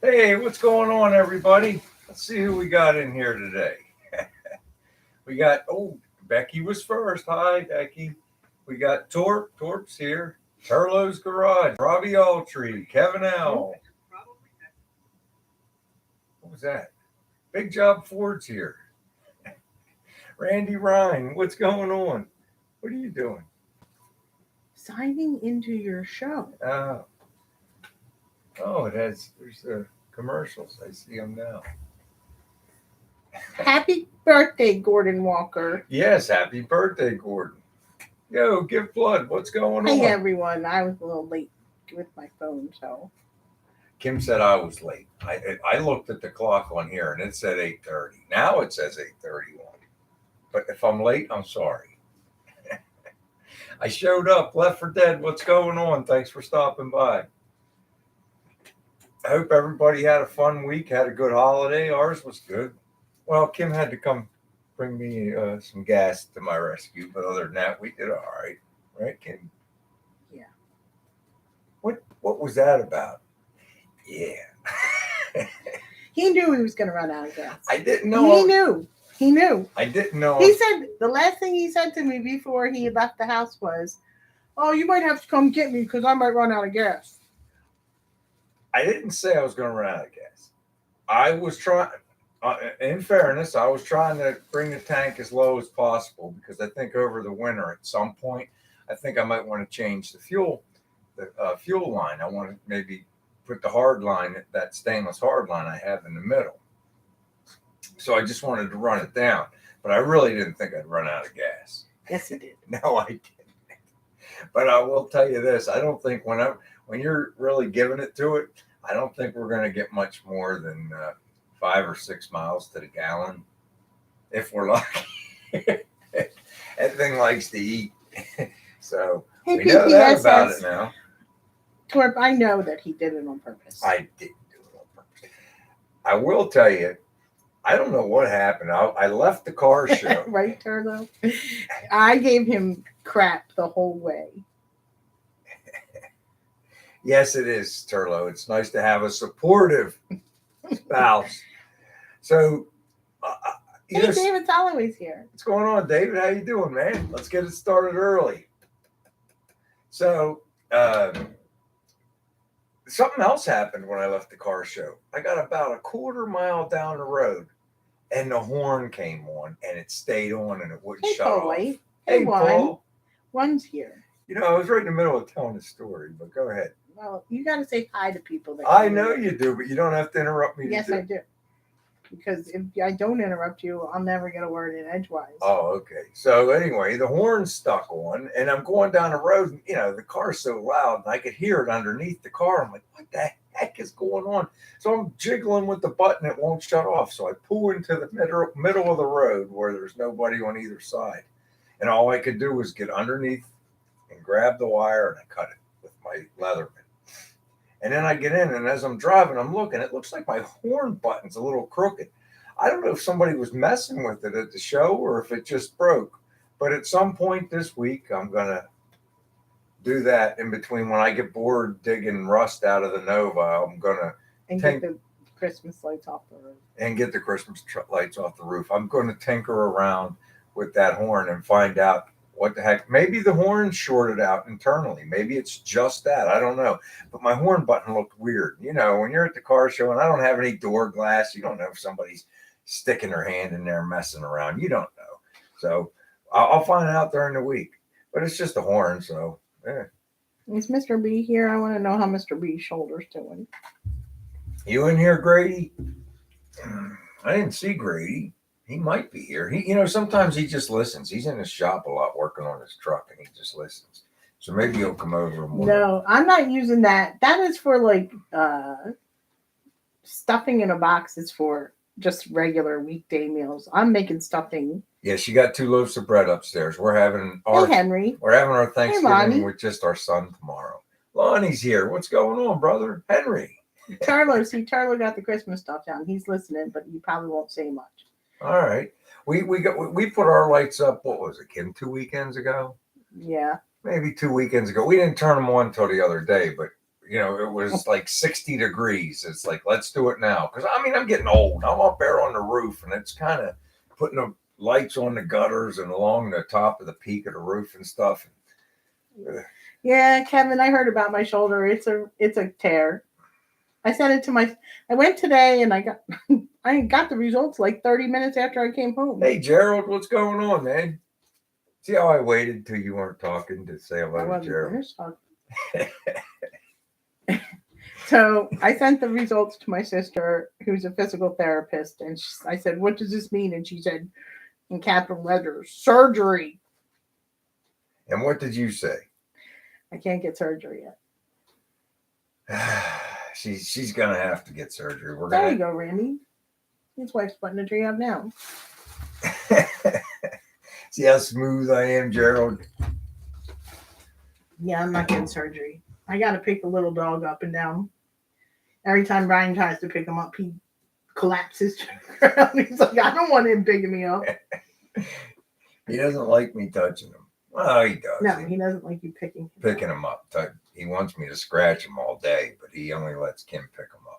Hey, what's going on, everybody? Let's see who we got in here today. We got, Becky was first. Hi, Becky. We got Torp. Torp's here. Turlo's Garage. Robbie Altree. Kevin L. What was that? Big Job Ford's here. Randy Ryan. What's going on? What are you doing? Signing into your show. There's the commercials. I see them now. Happy birthday, Gordon Walker. Yes, happy birthday, Gordon. Yo, give blood. What's going on? Hey, everyone. I was a little late with my phone, so. Kim said I was late. I looked at the clock on here and it said 8:30. Now it says 8:31. But if I'm late, I'm sorry. I showed up, left for dead. What's going on? Thanks for stopping by. I hope everybody had a fun week, had a good holiday. Ours was good. Well, Kim had to come bring me some gas to my rescue, but other than that, we did all right. Right, Kim? Yeah. What was that about? Yeah. He knew he was going to run out of gas. I didn't know. He knew. I didn't know. He said, the last thing he said to me before he left the house was, "Oh, you might have to come get me because I might run out of gas." I didn't say I was going to run out of gas. I was trying, in fairness, I was trying to bring the tank as low as possible because I think over the winter at some point, I think I might want to change the fuel line. I want to maybe put the hard line, that stainless hard line I have in the middle. So I just wanted to run it down, but I really didn't think I'd run out of gas. Yes, he did. No, I didn't. But I will tell you this: I don't think when you're really giving it to it, I don't think we're going to get much more than 5 or 6 miles to the gallon, if we're lucky. That thing likes to eat, so Hey, we know that PPSS. about it now. Torp, I know that he did it on purpose. I didn't do it on purpose. I will tell you, I don't know what happened. I left the car show. Right, Turlo? I gave him crap the whole way. Yes, it is, Turlo. It's nice to have a supportive spouse. So, Hey, David's always here. What's going on, David? How you doing, man? Let's get it started early. So, something else happened when I left the car show. I got about a quarter mile down the road, and the horn came on, and it stayed on, and it wouldn't shut off. Hey, Paul. One's here. You know, I was right in the middle of telling the story, but go ahead. Well, you got to say hi to people. I know you do, but you don't have to interrupt me. Yes, I do. Because if I don't interrupt you, I'll never get a word in edgewise. Oh, okay. So anyway, the horn's stuck on, and I'm going down the road. And, the car's so loud, and I could hear it underneath the car. I'm like, what the heck is going on? So I'm jiggling with the button. It won't shut off. So I pull into the middle of the road where there's nobody on either side. And all I could do was get underneath and grab the wire, and I cut it with my Leatherman. And then I get in, and as I'm driving, I'm looking. It looks like my horn button's a little crooked. I don't know if somebody was messing with it at the show or if it just broke. But at some point this week, I'm going to do that in between when I get bored digging rust out of the Nova. I'm going to get the Christmas lights off the roof. And get the Christmas lights off the roof. I'm going to tinker around with that horn and find out what the heck. Maybe the horn's shorted out internally. Maybe it's just that. I don't know. But my horn button looked weird. When you're at the car show and I don't have any door glass, you don't know if somebody's sticking their hand in there messing around. You don't know. So I'll find out during the week. But it's just a horn, so yeah. Is Mr. B here? I want to know how Mr. B's shoulder's doing. You in here, Grady? I didn't see Grady. He might be here. He, sometimes he just listens. He's in his shop a lot working on his truck, and he just listens. So maybe he'll come over and No, I'm not using that. That is for stuffing in a box. Is for just regular weekday meals. I'm making stuffing. Yeah, she got 2 loaves of bread upstairs. We're having our Henry. We're having our Thanksgiving with just our son tomorrow. Lonnie's here. What's going on, brother? Henry. Charlo got the Christmas stuff down. He's listening, but he probably won't say much. All right. We put our lights up. What was it, Kim? 2 weekends ago? Yeah. Maybe 2 weekends ago. We didn't turn them on until the other day, but it was like 60 degrees. It's like, let's do it now. Because, I mean, I'm getting old. I'm up there on the roof, and it's kind of putting the lights on the gutters and along the top of the peak of the roof and stuff. Yeah, Kevin, I heard about my shoulder. It's a tear. I sent it to my. I went today and I got I got the results like 30 minutes after I came home. Hey, Gerald, what's going on, man? See how I waited till you weren't talking to say I hello to wasn't Gerald? finished talking. So I sent the results to my sister, who's a physical therapist, and I said, "What does this mean?" And she said, in capital letters, "Surgery." And what did you say? I can't get surgery yet. She's gonna have to get surgery. There you go, Randy. His wife's putting the tree up now. See how smooth I am, Gerald? Yeah, I'm not getting surgery. I got to pick the little dog up and down. Every time Brian tries to pick him up, he collapses to the ground. He's like, I don't want him picking me up. He doesn't like me touching him. Well, he does. No, he doesn't like you picking him up. He wants me to scratch him all day, but he only lets Kim pick him up.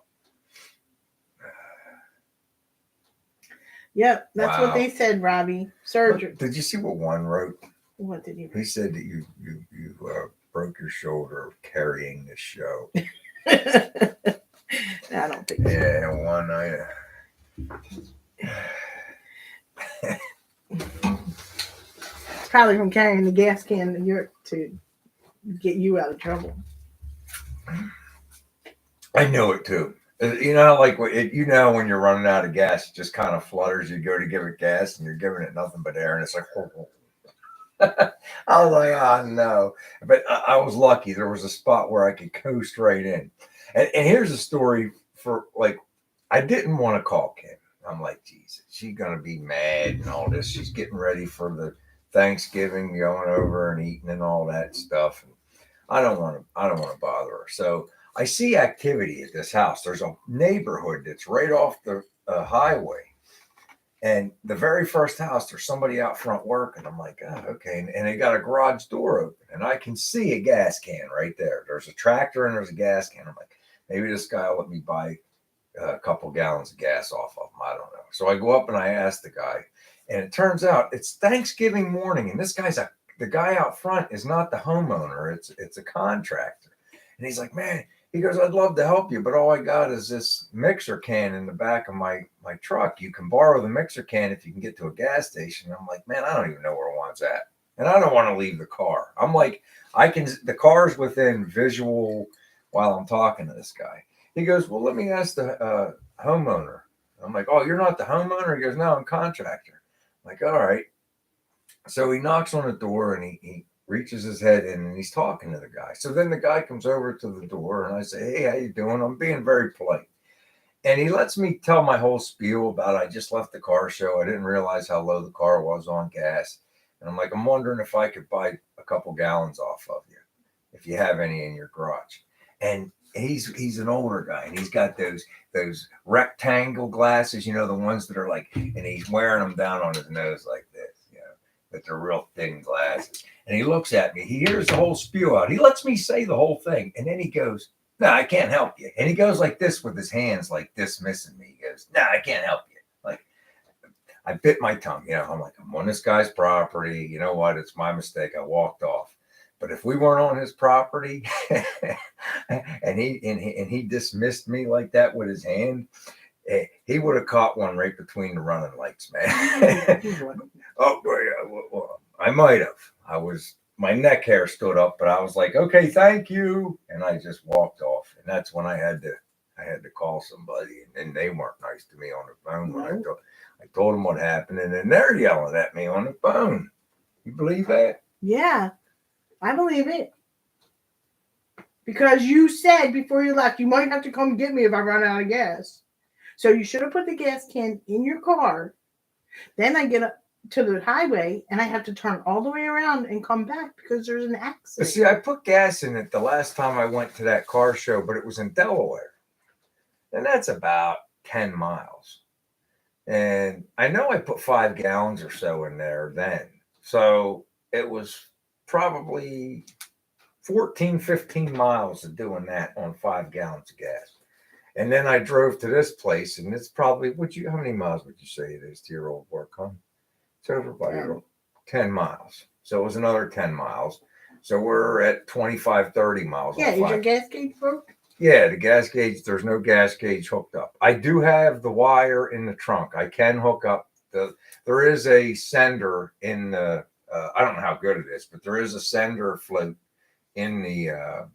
Yep, that's what they said, Robbie. Surgery. Look, did you see what one wrote? What did he write? He said that you broke your shoulder carrying the show. I don't think so. Yeah, one It's probably from carrying the gas can to get you out of trouble. I know it too. You know, like when you're running out of gas, it just kind of flutters. You go to give it gas, and you're giving it nothing but air, and it's like. I was like, oh no. But I was lucky. There was a spot where I could coast right in. And here's a story for like, I didn't want to call Kim. I'm like, Jesus, she's gonna be mad and all this. She's getting ready for the Thanksgiving, going over and eating and all that stuff. And I don't want to bother her. So I see activity at this house. There's a neighborhood that's right off the highway. And the very first house, there's somebody out front working. I'm like, oh, okay. And they got a garage door open, and I can see a gas can right there. There's a tractor and there's a gas can. I'm like, maybe this guy will let me buy a couple gallons of gas off of him. I don't know. So I go up and I ask the guy, and it turns out it's Thanksgiving morning, and this the guy out front is not the homeowner. It's a contractor. And he's like, man, he goes, I'd love to help you, but all I got is this mixer can in the back of my truck. You can borrow the mixer can if you can get to a gas station. I'm like, man, I don't even know where one's at. And I don't want to leave the car. I'm like, the car's within visual while I'm talking to this guy. He goes, well, let me ask the homeowner. I'm like, oh, you're not the homeowner? He goes, no, I'm contractor. I'm like, all right. So he knocks on the door and he reaches his head in and he's talking to the guy. So then the guy comes over to the door and I say, hey, how you doing? I'm being very polite. And he lets me tell my whole spiel about I just left the car show. I didn't realize how low the car was on gas. And I'm like, I'm wondering if I could buy a couple gallons off of you, if you have any in your garage. And he's an older guy and he's got those rectangle glasses, the ones that are like, and he's wearing them down on his nose like this, but they're real thin glasses. And he looks at me. He hears the whole spiel out. He lets me say the whole thing. And then he goes, no, I can't help you. And he goes like this with his hands, like dismissing me. He goes, no, I can't help you. Like, I bit my tongue. I'm like, I'm on this guy's property. You know what? It's my mistake. I walked off. But if we weren't on his property and he dismissed me like that with his hand, he would have caught one right between the running lights, man. Oh, well, I might have. My neck hair stood up, but I was like, okay, thank you. And I just walked off. And that's when I had to call somebody. And they weren't nice to me on the phone when I told them what happened. And then they're yelling at me on the phone. You believe that? Yeah, I believe it. Because you said before you left, you might have to come get me if I run out of gas. So you should have put the gas can in your car. Then I get up to the highway and I have to turn all the way around and come back because there's an accident. See, I put gas in it the last time I went to that car show, but it was in Delaware. And that's about 10 miles. And I know I put 5 gallons or so in there then. So it was probably 14, 15 miles of doing that on 5 gallons of gas. And then I drove to this place, and it's probably, how many miles would you say it is to your old work home? It's over by your 10 miles. So it was another 10 miles. So we're at 25, 30 miles. Yeah, is your gas gauge broke? Yeah, the gas gauge, there's no gas gauge hooked up. I do have the wire in the trunk. I can hook up there is a sender in the, I don't know how good it is, but there is a sender float in the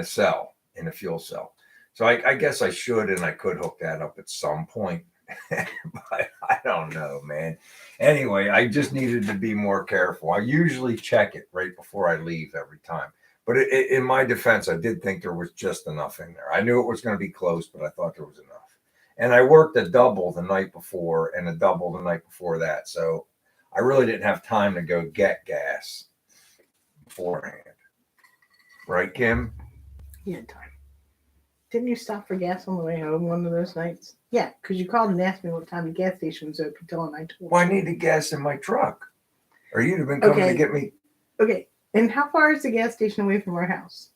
cell, in the fuel cell. So I guess I should, and I could hook that up at some point, but I don't know, man. Anyway, I just needed to be more careful. I usually check it right before I leave every time. But in my defense, I did think there was just enough in there. I knew it was going to be close, but I thought there was enough. And I worked a double the night before and a double the night before that. So I really didn't have time to go get gas beforehand. Right, Kim? You had time. Didn't you stop for gas on the way home one of those nights? Yeah, because you called and asked me what time the gas station was open till, and I told you. Well, I needed gas in my truck. Or you'd have been coming to get me. Okay. And how far is the gas station away from our house?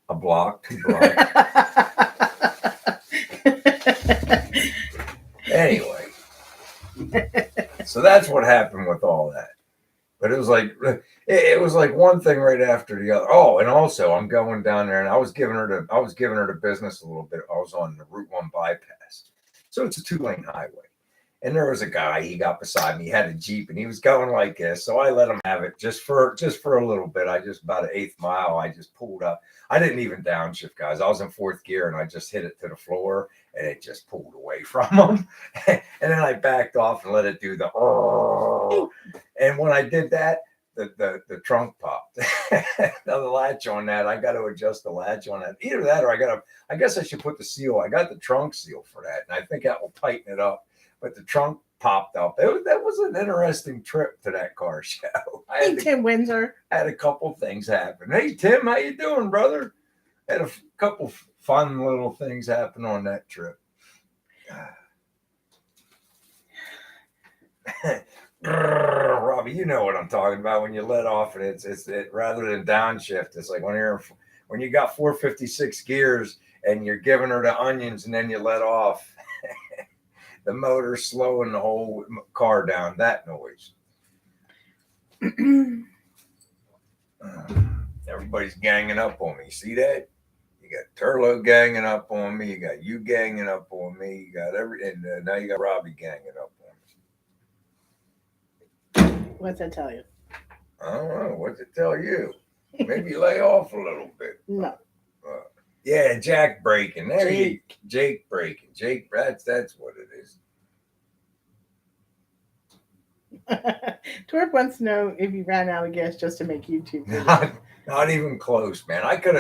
A block, 2 blocks. Anyway. So that's what happened with all that. But it was like one thing right after the other. Oh, and also I'm going down there, and I was giving her the business a little bit. I was on the Route 1 bypass. So it's a 2-lane highway. And there was a guy, he got beside me, he had a Jeep, and he was going like this. So I let him have it just for a little bit. About an 8th mile, I just pulled up. I didn't even downshift, guys. I was in 4th gear, and I just hit it to the floor, and it just pulled away from him. And then I backed off and let it do the, and when I did that, the trunk popped. Now the latch on that, I got to adjust the latch on that. Either that, or I guess I should put the seal. I got the trunk seal for that, and I think that will tighten it up. But the trunk popped up. That was an interesting trip to that car show. Hey, Tim Windsor. I had a couple things happen. Hey, Tim, how you doing, brother? Had a couple fun little things happen on that trip. Robbie, you know what I'm talking about when you let off, and it's rather than downshift. It's like when you got 456 gears and you're giving her the onions, and then you let off. The motor slowing the whole car down, that noise. Everybody's ganging up on me. See that? You got Turlo ganging up on me. You got you ganging up on me. You got and now you got Robbie ganging up on me. What's that tell you? I don't know. What's it tell you? Maybe lay off a little bit. No. Yeah, Jack breaking. Jake breaking. Jake, that's what it is. Twerk wants to know if you ran out of gas just to make YouTube videos. Not even close, man. I could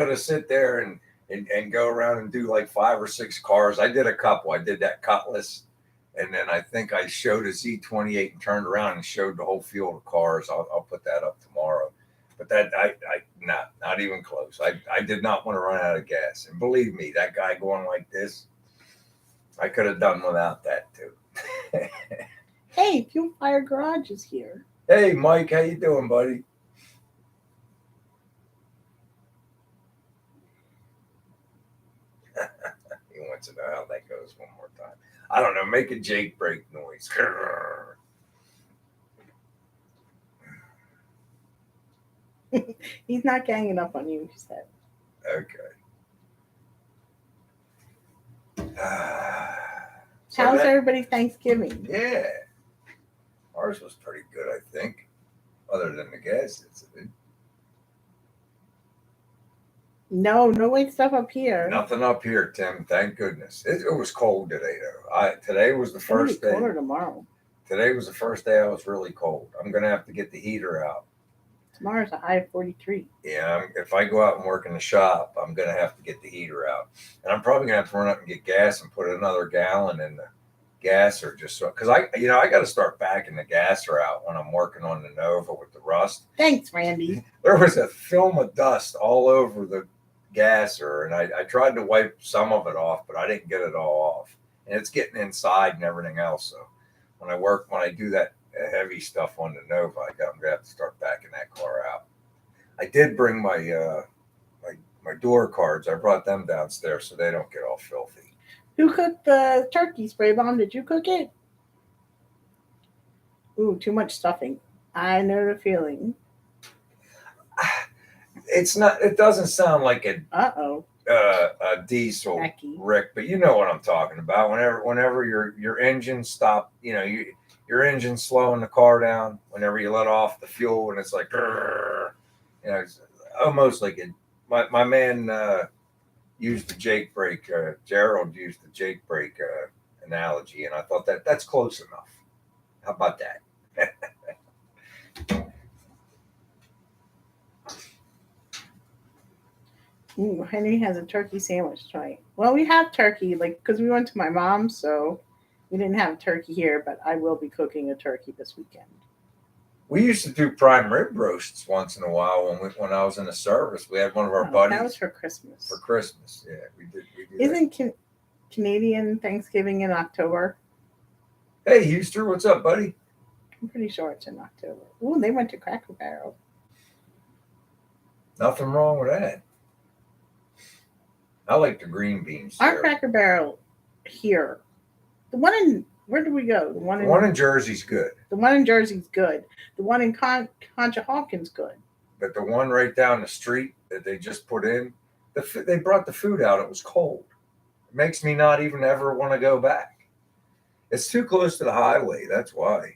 have sit there and go around and do like 5 or 6 cars. I did a couple. I did that Cutlass, and then I think I showed a Z28 and turned around and showed the whole field of cars. I'll put that up tomorrow. But that not even close. I did not want to run out of gas. And believe me, that guy going like this, I could have done without that too. Hey, Fuel Fire Garage is here. Hey, Mike, how you doing, buddy? He wants to know how that goes one more time. I don't know. Make a Jake brake noise. He's not ganging up on you, he said. Okay. How's everybody's Thanksgiving? Yeah. Ours was pretty good, I think. Other than the gas incident. No white stuff up here. Nothing up here, Tim. Thank goodness. It was cold today, though. Today was the first day. Colder tomorrow. Today was the first day I was really cold. I'm going to have to get the heater out. Tomorrow's a high of 43. Yeah, if I go out and work in the shop, I'm going to have to get the heater out. And I'm probably going to have to run up and get gas and put another gallon in the gasser just so, because I got to start backing the gasser out when I'm working on the Nova with the rust. Thanks, Randy. There was a film of dust all over the gasser, and I tried to wipe some of it off, but I didn't get it all off. And it's getting inside and everything else. So when I do that heavy stuff on the Nova, I'm going to have to start backing that car out. I did bring my door cards. I brought them downstairs so they don't get all filthy. Who cooked the turkey, Spray Bomb? Did you cook it? Ooh, too much stuffing. I know the feeling. It's not. It doesn't sound like Uh-oh. A diesel, Becky. Rick, but you know what I'm talking about. Whenever your engine stop, your engine slowing the car down. Whenever you let off the fuel, and it's like, it's almost like it. My man used the Jake brake. Gerald used the Jake brake analogy, and I thought that's close enough. How about that? Ooh, Henry has a turkey sandwich tonight. Well, we have turkey, because we went to my mom's, so we didn't have turkey here, but I will be cooking a turkey this weekend. We used to do prime rib roasts once in a while when I was in the service. We had one of our buddies. That was for Christmas. For Christmas, yeah, we did. Isn't Canadian Thanksgiving in October? Hey, Houston, what's up, buddy? I'm pretty sure it's in October. Ooh, they went to Cracker Barrel. Nothing wrong with that. I like the green beans. Our Cracker Barrel here. The one in, where do we go? The one in Jersey's good. The one in Jersey's good. The one in Conshohocken's good. But the one right down the street that they just put in, they brought the food out. It was cold. It makes me not even ever want to go back. It's too close to the highway. That's why.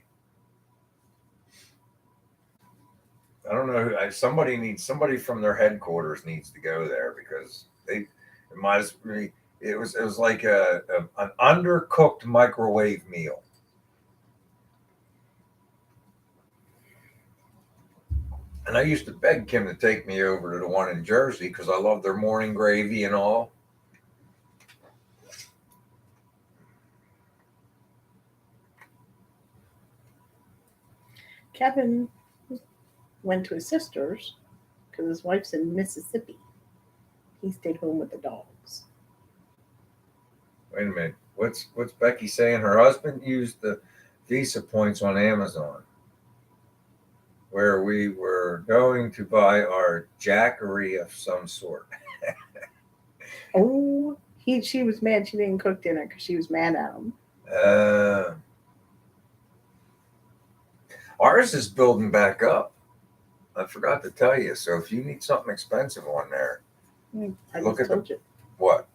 I don't know. Somebody from their headquarters needs to go there because it was like an undercooked microwave meal. And I used to beg Kim to take me over to the one in Jersey because I love their morning gravy and all. Kevin went to his sister's because his wife's in Mississippi. He stayed home with the dogs. Wait a minute. What's Becky saying? Her husband used the Visa points on Amazon, where we were going to buy our jackery of some sort. Oh, she was mad she didn't cook dinner because she was mad at him. Ours is building back up. I forgot to tell you. So if you need something expensive on there, I look at told you. What?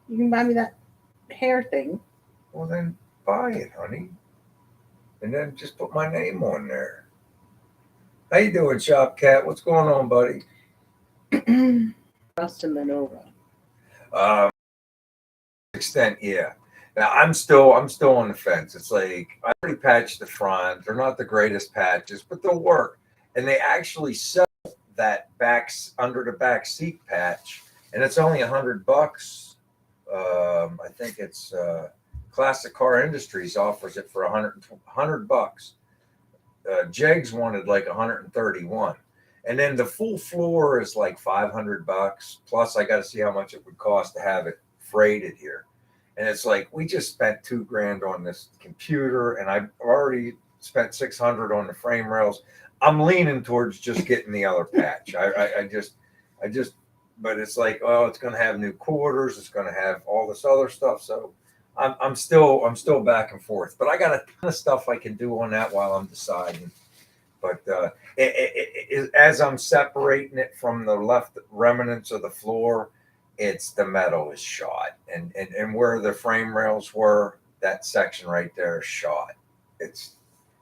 You can buy me that hair thing. Well, then buy it, honey, and then just put my name on there. How you doing, Shop Cat? What's going on, buddy? Rustin Manova. Extent, yeah. Now I'm still on the fence. It's like I already patched the front. They're not the greatest patches, but they'll work. And they actually sell that under the back seat patch, and it's only $100. I think it's Classic Car Industries offers it for $100. Jegs wanted like 131, and then the full floor is like $500. Plus, I got to see how much it would cost to have it freighted here. And it's like we just spent $2,000 on this computer, and I've already spent $600 on the frame rails. I'm leaning towards just getting the other patch. I just, but it's like, oh, it's going to have new quarters. It's going to have all this other stuff. So I'm still back and forth. But I got a ton of stuff I can do on that while I'm deciding. But as I'm separating it from the left remnants of the floor, it's the metal is shot, and where the frame rails were, that section right there is shot.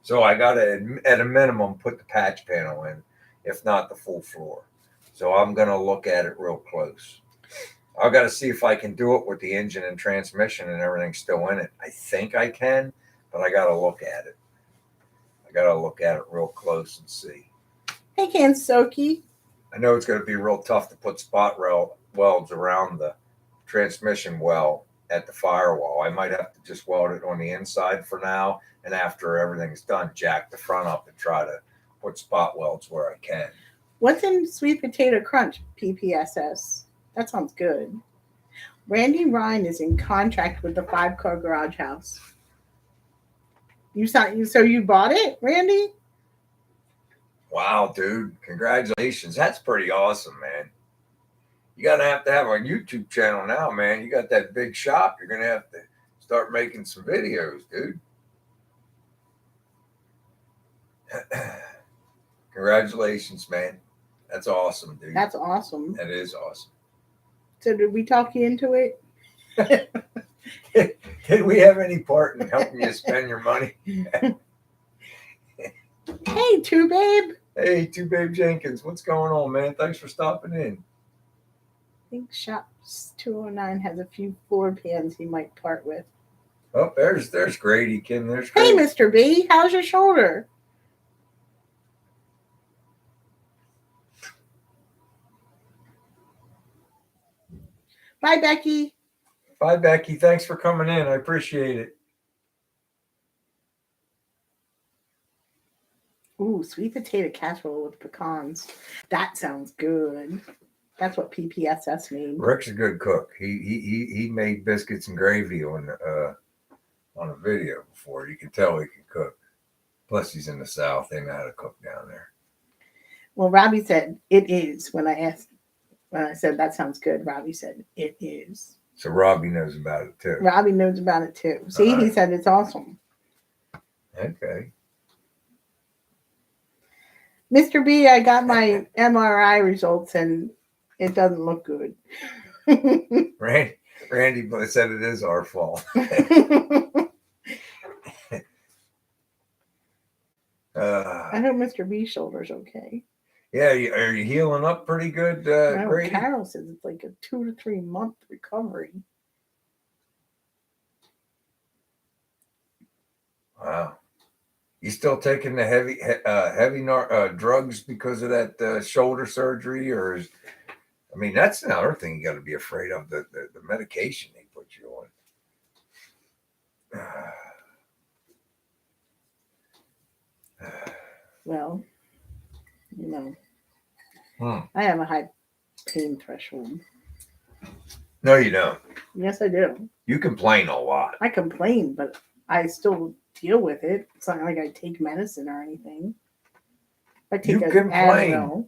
So I got to, at a minimum, put the patch panel in, if not the full floor. So I'm going to look at it real close. I've got to see if I can do it with the engine and transmission and everything still in it. I think I can, but I got to look at it. I got to look at it real close and see. Hey, Kansoki. I know it's going to be real tough to put spot welds around the transmission well at the firewall. I might have to just weld it on the inside for now, and after everything's done, jack the front up and try to put spot welds where I can. What's in Sweet Potato Crunch, PPSS? That sounds good. Randy Ryan is in contract with the 5-car garage house. So you bought it, Randy? Wow, dude. Congratulations. That's pretty awesome, man. You gotta have to have a YouTube channel now, man. You got that big shop. You're gonna have to start making some videos, dude. Congratulations, man. That's awesome, dude. That's awesome. That is awesome. So did we talk you into it? Did we have any part in helping you spend your money? Hey, Two Babe. Hey, Two Babe Jenkins, what's going on, man? Thanks for stopping in. I think Shops 209 has a few floor pans he might part with. Oh, there's Grady, Kim. There's Hey, Grady. Mr. B, how's your shoulder? Bye, Becky. Bye, Becky. Thanks for coming in. I appreciate it. Ooh, sweet potato casserole with pecans. That sounds good. That's what PPSS means. Rick's a good cook. He made biscuits and gravy on a video before. You can tell he can cook. Plus, he's in the South. They know how to cook down there. Well, Robbie said it is. When I said that sounds good, Robbie said it is. So Robbie knows about it too. Robbie knows about it too. See, he said it's awesome. Okay. Mr. B, I got my MRI results and it doesn't look good. Randy said it is our fault. I hope Mr. B's shoulder's okay. Yeah, are you healing up pretty good, Grady? Carol says it's like a 2 to 3 month recovery. Wow. You still taking the heavy drugs because of that shoulder surgery, or is? I mean, that's another thing you got to be afraid of, the medication they put you on. Well, I have a high pain threshold. No, you don't. Yes, I do. You complain a lot. I complain, but I still deal with it. It's not like I take medicine or anything. I take Advil.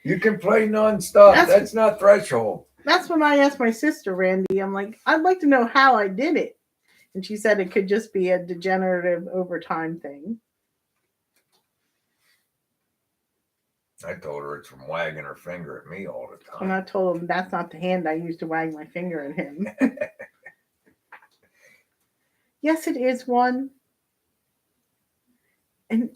You complain nonstop. That's not threshold. That's when I asked my sister, Randy. I'm like, I'd like to know how I did it. And she said it could just be a degenerative over time thing. I told her it's from wagging her finger at me all the time. And I told him that's not the hand I used to wag my finger at him. Yes, it is one. And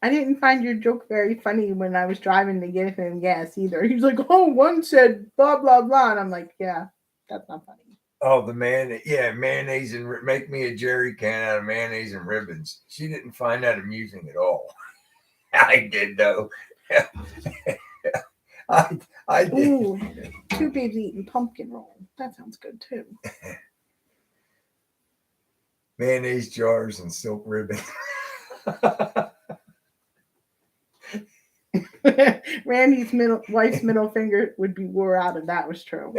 I didn't find your joke very funny when I was driving to get him gas either. He was like, oh, one said blah, blah, blah. And I'm like, yeah, that's not funny. Oh, mayonnaise and make me a jerry can out of mayonnaise and ribbons. She didn't find that amusing at all. I did, though. I did. Ooh, Two Babes eating pumpkin roll. That sounds good, too. Mayonnaise jars and silk ribbon. Randy's wife's middle finger would be wore out if that was true.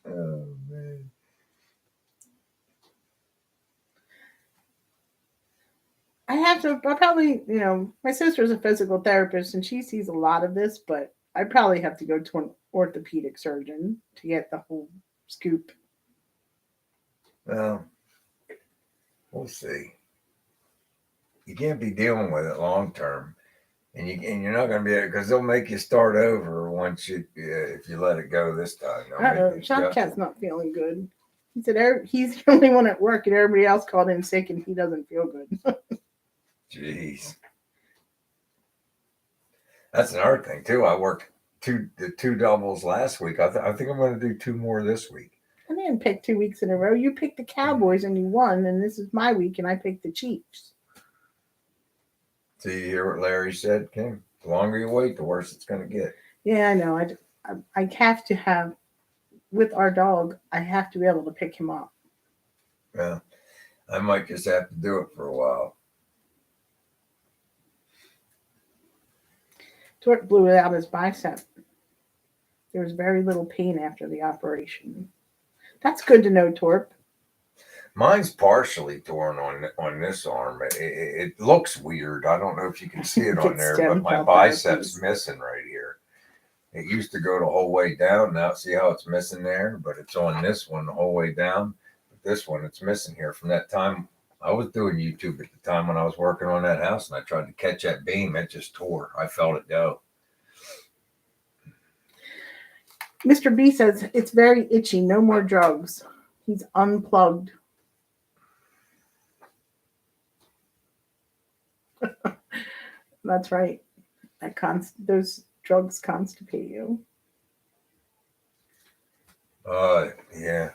Oh, man. I probably, my sister's a physical therapist and she sees a lot of this, but I probably have to go to an orthopedic surgeon to get the whole scoop. Well, we'll see. You can't be dealing with it long term, and you're not going to be able, because they'll make you start over once if you let it go this time. Shopcat's not feeling good. He said he's the only one at work, and everybody else called in sick, and he doesn't feel good. Jeez, that's another thing too. I worked the two doubles last week. I think I'm going to do 2 more this week. I didn't pick 2 weeks in a row. You picked the Cowboys and you won, and this is my week, and I picked the Chiefs. So you hear what Larry said, Kim? The longer you wait, the worse it's going to get. Yeah, I know. I have to have, with our dog, I have to be able to pick him up. Well, I might just have to do it for a while. Torque blew out his bicep. There was very little pain after the operation. That's good to know, Torp. Mine's partially torn on this arm. It looks weird. I don't know if you can see it on Get there, stem but my cell bicep's therapies. missing right here. It used to go the whole way down. Now see how it's missing there, but it's on this one the whole way down. But this one, it's missing here from that time. I was doing YouTube at the time when I was working on that house, and I tried to catch that beam. It just tore. I felt it go. Mr. B says it's very itchy. No more drugs. He's unplugged. That's right. Those drugs constipate you. Yeah.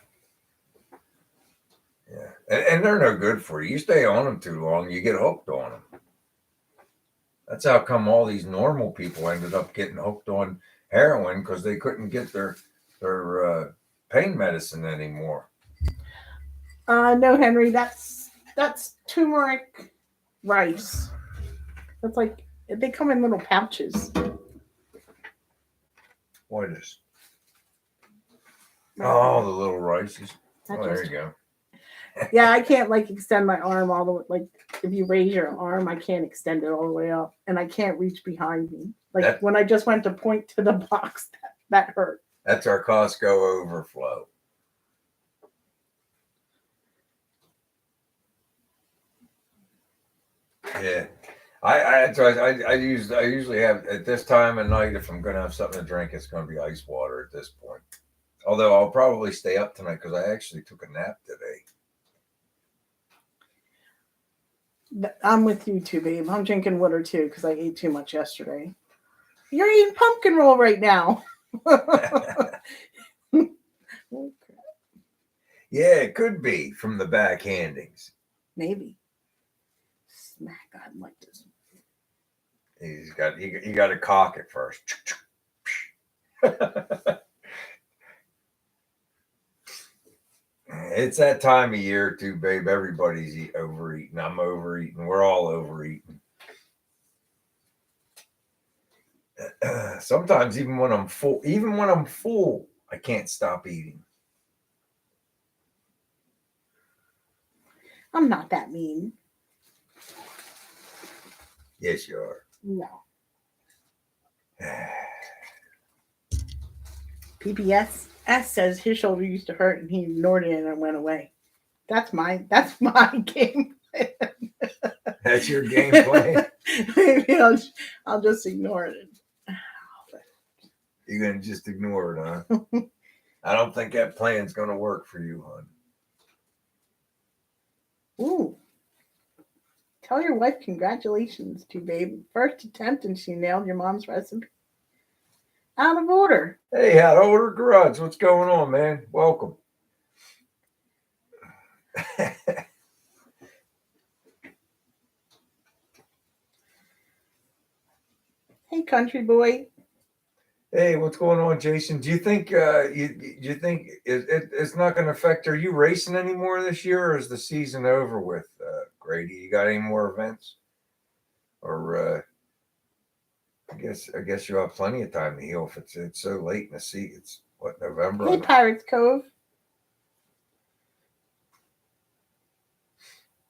Yeah. And they're no good for you. You stay on them too long, you get hooked on them. That's how come all these normal people ended up getting hooked on heroin because they couldn't get their pain medicine anymore. No, Henry, that's turmeric rice. That's like they come in little pouches. What is? Oh, the little rices. Oh, there you go. Yeah, I can't like extend my arm all the way. Like if you raise your arm, I can't extend it all the way up, and I can't reach behind me. Like when I just went to point to the box, that hurt. That's our Costco overflow. Yeah. I usually have at this time of night, if I'm gonna have something to drink, it's gonna be ice water at this point. Although I'll probably stay up tonight because I actually took a nap today. I'm with you too, babe. I'm drinking water too because I ate too much yesterday. You're eating pumpkin roll right now. Yeah, it could be from the backhandings. Maybe. Smack on like this. You got to cock it first. It's that time of year too, babe. Everybody's overeating. I'm overeating. We're all overeating. Sometimes even when I'm full, I can't stop eating. I'm not that mean. Yes, you are. No. PPS says his shoulder used to hurt and he ignored it and it went away. That's my game plan. That's your game plan? Maybe I'll just ignore it. You're going to just ignore it, huh? I don't think that plan's going to work for you, hon. Ooh. Tell your wife congratulations to babe. First attempt and she nailed your mom's recipe. Out of order. Hey, out of order garage. What's going on, man? Welcome. Hey, country boy. Hey, what's going on, Jason? Do you think you think it's not going to affect? Are you racing anymore this year, or is the season over with, Grady? You got any more events? Or I guess you have plenty of time to heal if it's so late in the season. It's what, November? Hey, Pirates Cove.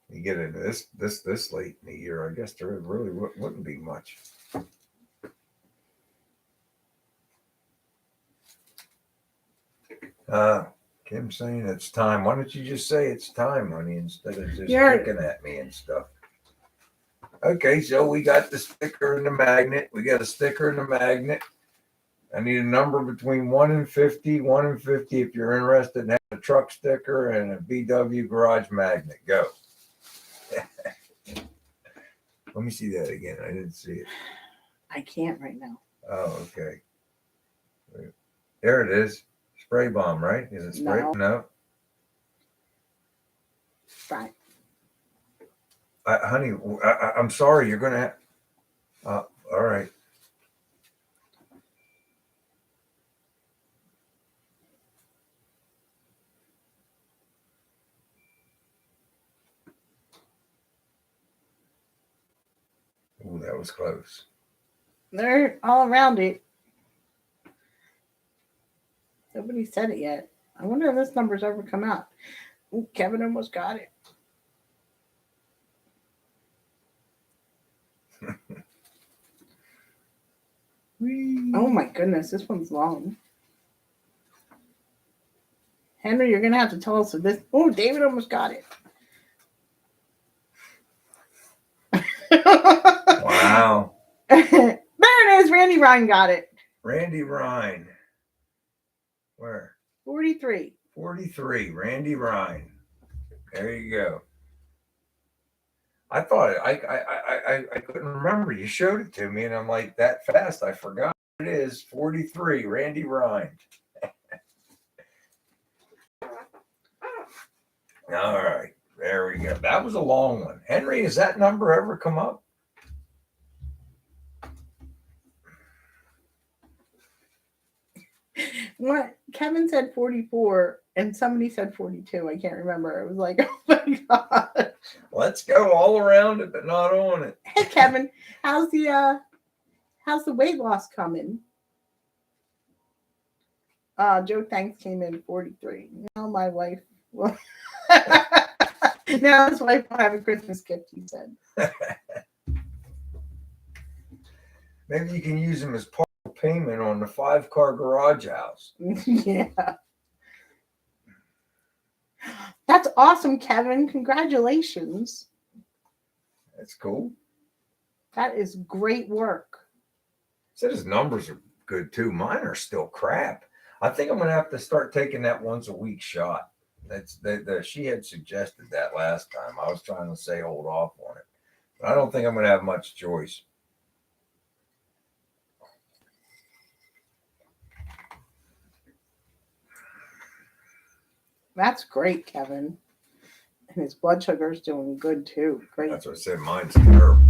You get into this late in the year, I guess there really wouldn't be much. Kim saying it's time. Why don't you just say it's time, honey, instead of just picking at me and stuff? Okay, so we got the sticker and the magnet. We got a sticker and a magnet. I need a number between 1 and 50. 1 and 50 if you're interested in having a truck sticker and a VW garage magnet. Go. Let me see that again. I didn't see it. I can't right now. Oh, okay. There it is. Spray bomb, right? Is it spray? No. Right. Honey, I'm sorry. You're going to have... all right. Ooh, that was close. They're all around it. Nobody said it yet. I wonder if this number's ever come out. Ooh, Kevin almost got it. Oh my goodness, this one's long. Henry, you're gonna have to tell us if this. Oh, David almost got it. Wow. There it is. Randy Ryan got it. Randy Ryan. Where? 43. 43. Randy Ryan. There you go. I thought I couldn't remember. You showed it to me, and I'm like, that fast, I forgot. It is 43. Randy Ryan. All right. There we go. That was a long one. Henry, has that number ever come up? What Kevin said 44 and somebody said 42. I can't remember. It was like, oh my god. Let's go all around it, but not on it. Hey Kevin, how's the weight loss coming? Joe Thanks came in 43. Now my wife will now his wife will have a Christmas gift, he said. Maybe you can use them as part of payment on the 5-car garage house. Yeah. That's awesome, Kevin. Congratulations. That's cool. That is great work. Said his numbers are good too. Mine are still crap. I think I'm gonna have to start taking that once a week shot. She had suggested that last time. I was trying to say hold off on it, but I don't think I'm gonna have much choice. That's great, Kevin. And his blood sugar is doing good too. Great. That's what I said. Mine's terrible.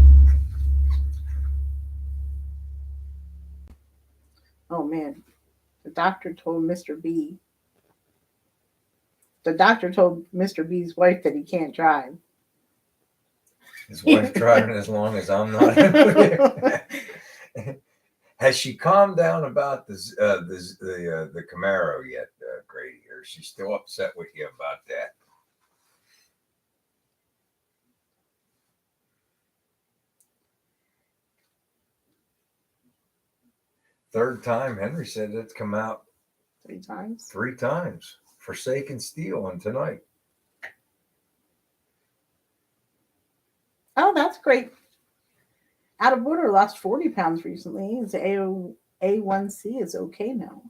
Oh man. The doctor told Mr. B's wife that he can't drive. His wife driving as long as I'm not. Has she calmed down about the Camaro yet, Grady? Or is she still upset with you about that? Third time, Henry said it's come out 3 times. 3 times. Forsaken Steel and tonight. Oh, that's great. Out of Order lost 40 pounds recently. His A1C is okay now.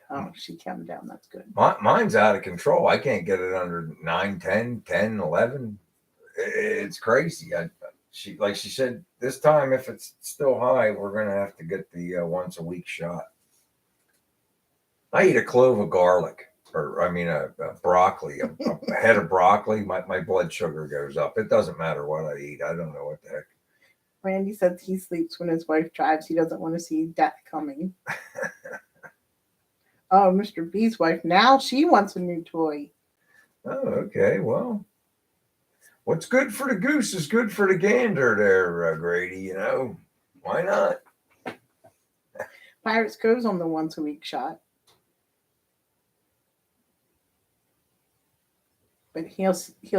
Oh, she calmed down. That's good. Mine's out of control. I can't get it under 9, 10, 10, 11. It's crazy. She said, this time, if it's still high, we're going to have to get the once a week shot. I eat a clove of garlic, a broccoli, a head of broccoli. My blood sugar goes up. It doesn't matter what I eat. I don't know what the heck. Randy says he sleeps when his wife drives. He doesn't want to see death coming. Oh, Mr. B's wife, now she wants a new toy. Oh, okay. Well, what's good for the goose is good for the gander there, Grady. Why not? Pirates goes on the once a week shot. But he'll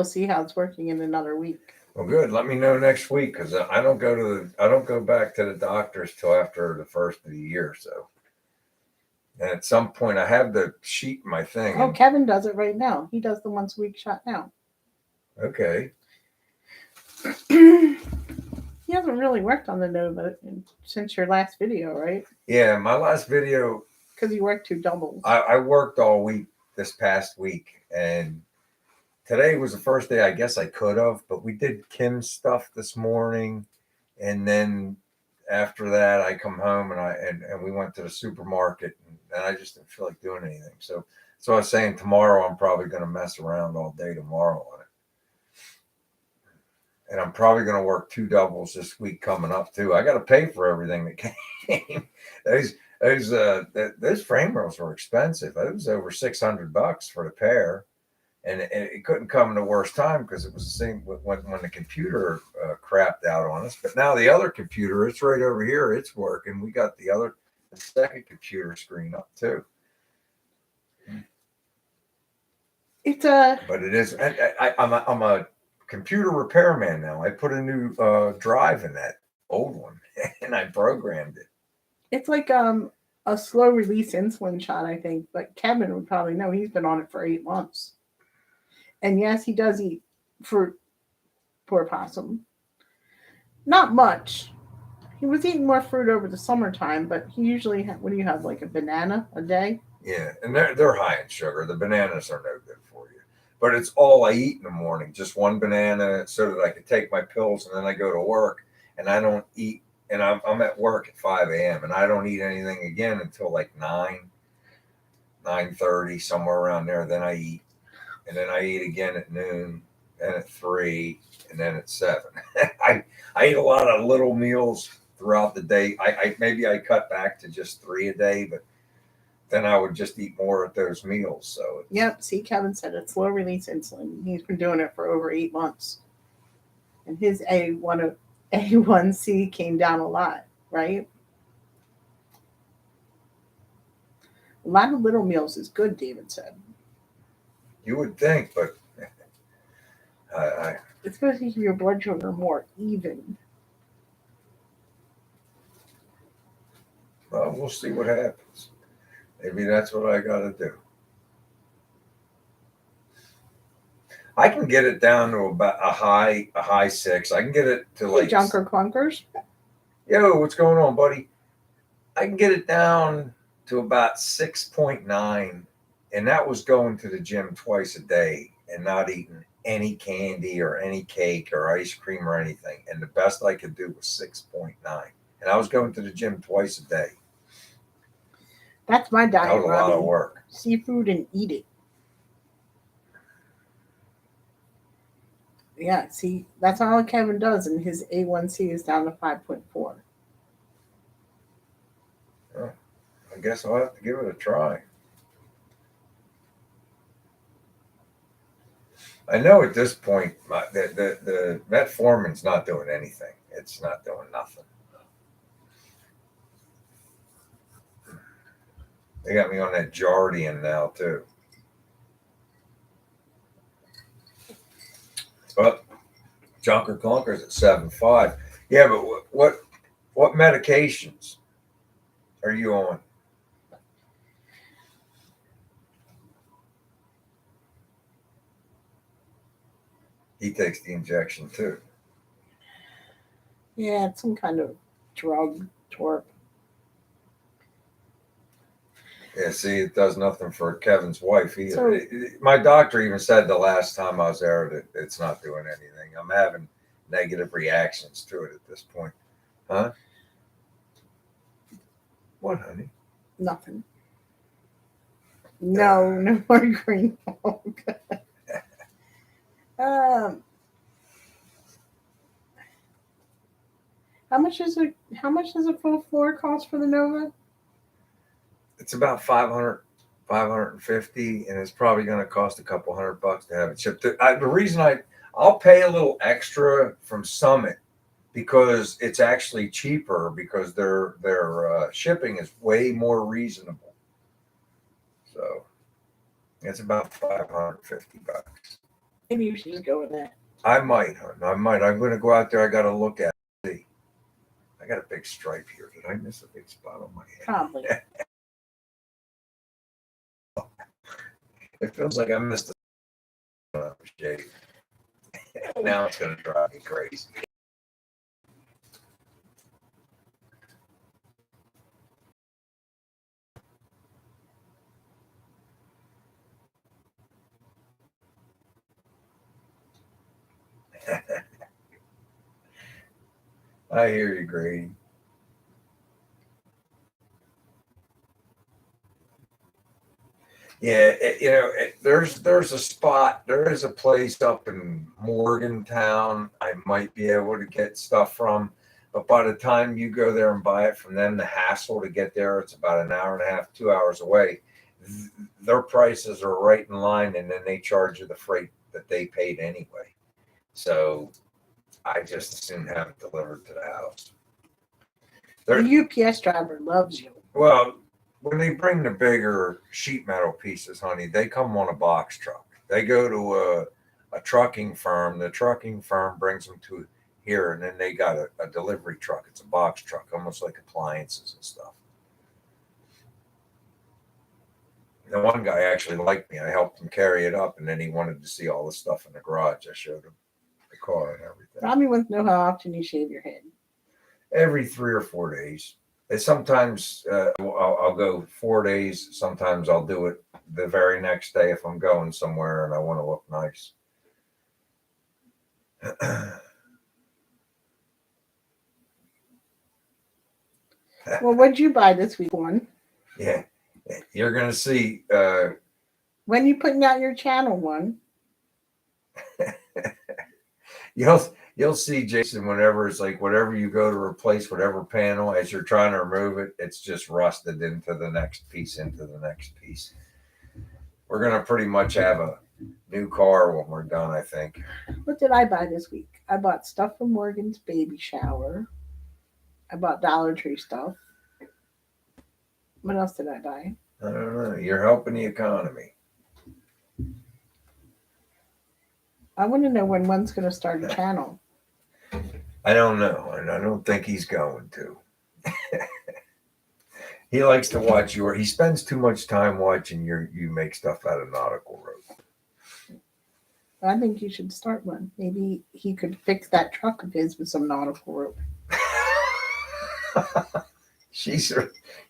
see how it's working in another week. Well, good. Let me know next week because I don't go back to the doctors till after the first of the year. So, and at some point, I have the sheet in my thing. Oh, Kevin does it right now. He does the once a week shot now. Okay. He hasn't really worked on the Nova since your last video, right? Yeah, my last video. Because you worked 2 doubles. I worked all week this past week, and today was the first day I guess I could have, but we did Kim's stuff this morning, and then after that I come home and we went to the supermarket, and I just didn't feel like doing anything. So I was saying tomorrow I'm probably going to mess around all day tomorrow on it, and I'm probably going to work 2 doubles this week coming up too. I got to pay for everything that came. Those frame rails were expensive. It was over $600 for the pair. And it couldn't come in the worst time because it was the same when the computer crapped out on us. But now the other computer, it's right over here. It's working. We got the second computer screen up too. It's a. But it is. I'm a computer repairman now. I put a new drive in that old one, and I programmed it. It's like a slow release insulin shot, I think. But Kevin would probably know. He's been on it for 8 months. And yes, he does eat fruit. Poor possum. Not much. He was eating more fruit over the summertime, but he usually what do you have, like a banana a day? Yeah, and they're high in sugar. The bananas are no good for you. But it's all I eat in the morning. Just one banana, so that I can take my pills, and then I go to work, and I don't eat. And I'm at work at 5 a.m. and I don't eat anything again until like 9:30, somewhere around there. Then I eat, and then I eat again at noon, then at 3, and then at 7. I eat a lot of little meals throughout the day. I maybe I cut back to just 3 a day, but then I would just eat more at those meals. So Yep. See, Kevin said it's slow release insulin. He's been doing it for over 8 months, and his A1C came down a lot. Right. A lot of little meals is good, David said. you would think, but I It's supposed to keep your blood sugar more even. well, we'll see what happens. Maybe that's what I got to do. I can get it down to about a high 6. I can get it to Hey, like, Junker Clunkers. yo, what's going on, buddy? I can get it down to about 6.9, and that was going to the gym twice a day and not eating any candy or any cake or ice cream or anything. And the best I could do was 6.9, and I was going to the gym twice a day. That's my That diet, was a lot of Robbie. work. Seafood and eat it. Yeah, see, that's all Kevin does, and his A1C is down to 5.4. Well, I guess I'll have to give it a try. I know at this point, the metformin's not doing anything. It's not doing nothing. They got me on that Jardian now too. But Junker Clunkers at 7.5. Yeah, but what medications are you on? He takes the injection too. Yeah, it's some kind of drug twerp. Yeah, see, it does nothing for Kevin's wife either. So- My doctor even said the last time I was there that it's not doing anything. I'm having negative reactions to it at this point. Huh? What, honey? Nothing. No, no more green milk. um, how much does a full floor cost for the Nova? It's about 500, 550, and it's probably going to cost a couple $100 to have it shipped. The reason I'll pay a little extra from Summit because it's actually cheaper because their shipping is way more reasonable. So it's about $550. Maybe you should just go with that. I might, hon. I might. I'm going to go out there. I got to look at it. See. I got a big stripe here. Did I miss a big spot on my head? Probably. It feels like I missed a shave. Now it's going to drive me crazy. I hear you, Grady. Yeah, there's a spot, there is a place up in Morgantown I might be able to get stuff from, but by the time you go there and buy it from them, the hassle to get there, it's about an hour and a half, 2 hours away. Their prices are right in line, and then they charge you the freight that they paid anyway. So I just as soon have it delivered to the house. The UPS driver loves you. Well, when they bring the bigger sheet metal pieces, honey, they come on a box truck. They go to a trucking firm. The trucking firm brings them to here, and then they got a delivery truck. It's a box truck, almost like appliances and stuff. The one guy actually liked me. I helped him carry it up, and then he wanted to see all the stuff in the garage. I showed him the car and everything. Robbie wants to know how often you shave your head. Every 3 or 4 days. And sometimes I'll go 4 days. Sometimes I'll do it the very next day if I'm going somewhere and I want to look nice. Well, what'd you buy this week, one? Yeah, you're gonna see. When you putting out your channel, one? You'll see, Jason, whenever it's like whatever you go to replace whatever panel as you're trying to remove it, it's just rusted into the next piece, We're gonna pretty much have a new car when we're done, I think. What did I buy this week? I bought stuff for Morgan's baby shower. I bought Dollar Tree stuff. What else did I buy? I don't know. You're helping the economy. I want to know when one's going to start a channel. I don't know, and I don't think he's going to. He likes to watch he spends too much time watching you make stuff out of nautical rope. I think you should start one. Maybe he could fix that truck of his with some nautical rope. She's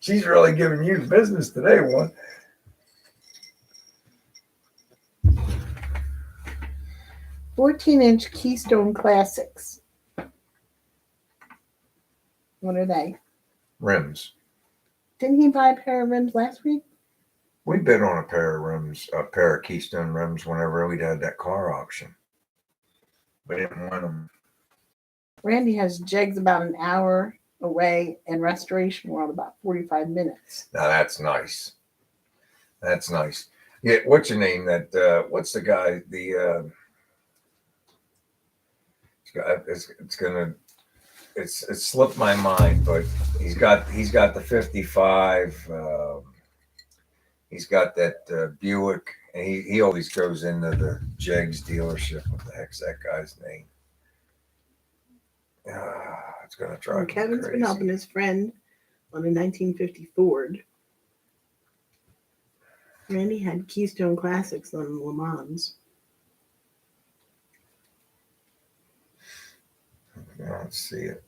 really giving you the business today, one. "14-inch Keystone Classics." What are they? Rims. Didn't he buy a pair of rims last week? We bid on a pair of rims, a pair of Keystone rims whenever we had that car auction. We didn't win them. Randy has jigs about an hour away and Restoration World about 45 minutes. Now that's nice. That's nice. Yeah, what's your name? What's the guy? It's slipped my mind, but he's got the 55. He's got that Buick, and he always goes into the Jegs dealership. What the heck's that guy's name? It's gonna drive me Kevin's crazy. been helping his friend on a 1950 Ford. Randy had Keystone Classics on Le Mans. I don't see it.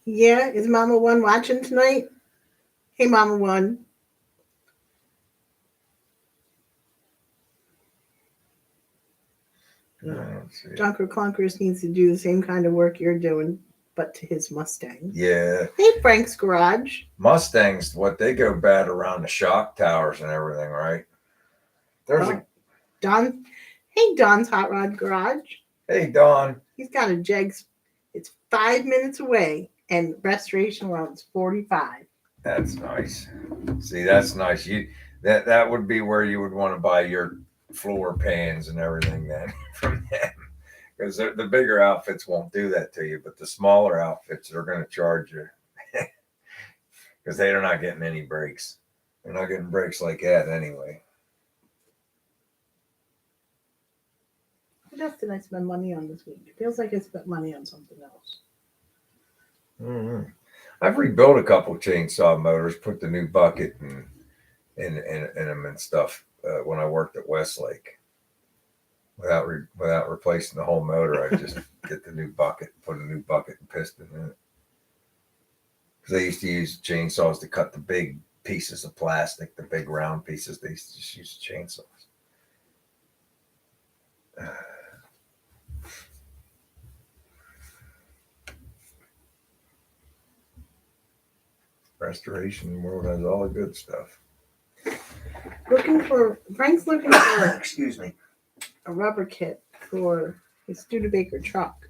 Yeah, is Mama One watching tonight? Hey, Mama One. Junker Clunkers needs to do the same kind of work you're doing, but to his Mustang. Yeah. Hey, Frank's Garage. Mustangs, they go bad around the shock towers and everything, right? Don. Hey, Don's Hot Rod Garage. Hey, Don. He's got a Jegs. It's 5 minutes away, and Restoration World is 45. That's nice. See, that's nice. That would be where you would want to buy your floor pans and everything then from them, because the bigger outfits won't do that to you, but the smaller outfits are going to charge you because they're not getting any breaks. They're not getting breaks like that anyway. What else did I spend money on this week? It feels like I spent money on something else. Mm-hmm. I've rebuilt a couple chainsaw motors, put the new bucket in them and stuff when I worked at Westlake. Without replacing the whole motor, I just get the new bucket, put a new bucket and piston in it. Because they used to use chainsaws to cut the big pieces of plastic, the big round pieces. They used to just use chainsaws. Restoration World has all the good stuff. Frank's looking for excuse me, a rubber kit for his Studebaker truck.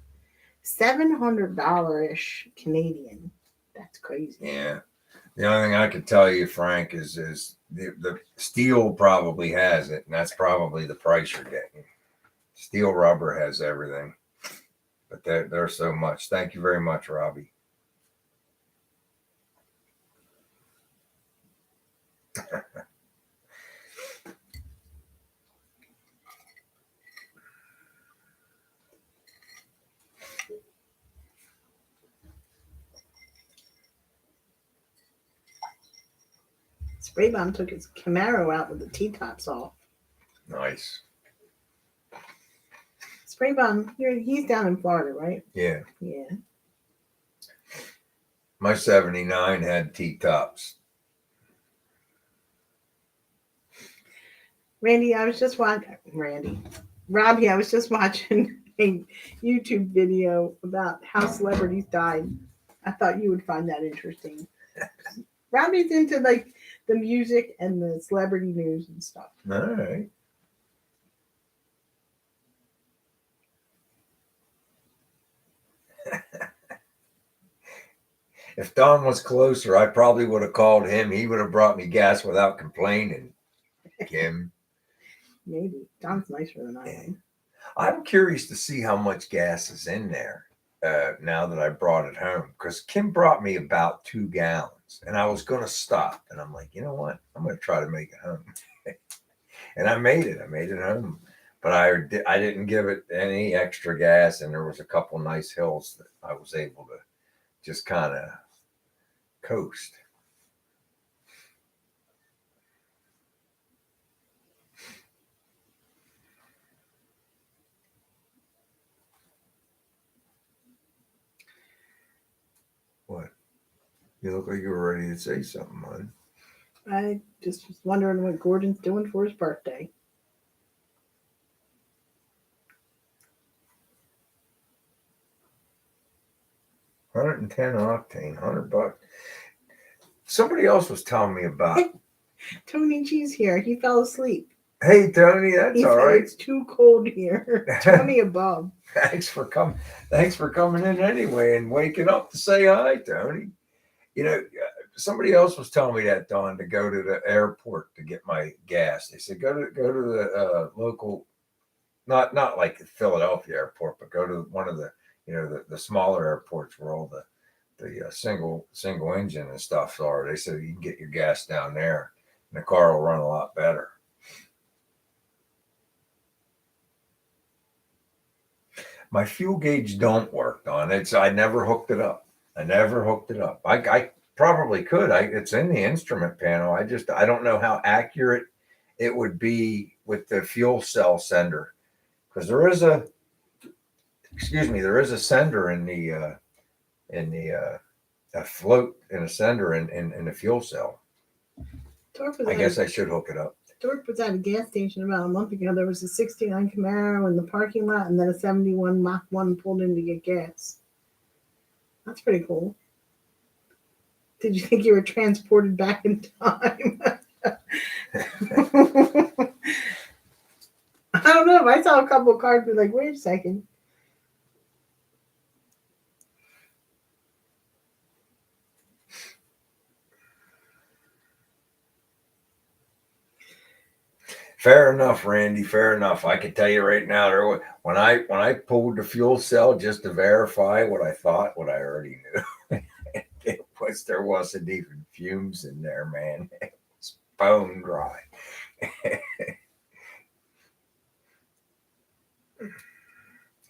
$700-ish Canadian. That's crazy. Yeah. The only thing I could tell you, Frank, is the steel probably has it, and that's probably the price you're getting. Steel rubber has everything, but there's so much. Thank you very much, Robbie. Spray Bomb took his Camaro out with the T-tops off. Nice. Spray Bomb, he's down in Florida, right? Yeah. Yeah. My 79 had T-tops. Robbie, I was just watching a YouTube video about how celebrities died. I thought you would find that interesting. Robbie's into like the music and the celebrity news and stuff. All right. If Don was closer, I probably would have called him. He would have brought me gas without complaining. Kim. Maybe. Don's nicer than I am. I'm curious to see how much gas is in there now that I brought it home. Because Kim brought me about 2 gallons. And I was going to stop. And I'm like, you know what? I'm going to try to make it home. And I made it. I made it home. But I didn't give it any extra gas. And there was a couple nice hills that I was able to just kind of coast. What? You look like you were ready to say something, man. I just was wondering what Gordon's doing for his birthday. $110 octane, $100. Somebody else was telling me about. Tony G's here. He fell asleep. Hey Tony, that's He all said right. it's too cold here. 20 above. Thanks for coming in anyway and waking up to say hi, Tony. You know, somebody else was telling me that, Don, to go to the airport to get my gas. They said go to the local, not like the Philadelphia airport, but go to one of the the smaller airports where all the single engine and stuff are. They said you can get your gas down there, and the car will run a lot better. My fuel gauge don't work, Don. I never hooked it up. I probably could. It's in the instrument panel. I don't know how accurate it would be with the fuel cell sender, because there is a sender in the a float in a sender in the fuel cell. I guess I should hook it up. Dork was at a gas station about a month ago. There was a 69 Camaro in the parking lot, and then a 71 Mach 1 pulled in to get gas. That's pretty cool. Did you think you were transported back in time? I don't know. If I saw a couple of cars, I'd be like, wait a second. Fair enough, Randy. Fair enough. I can tell you right now, when I pulled the fuel cell just to verify what I already knew, there wasn't even fumes in there, man. It was bone dry.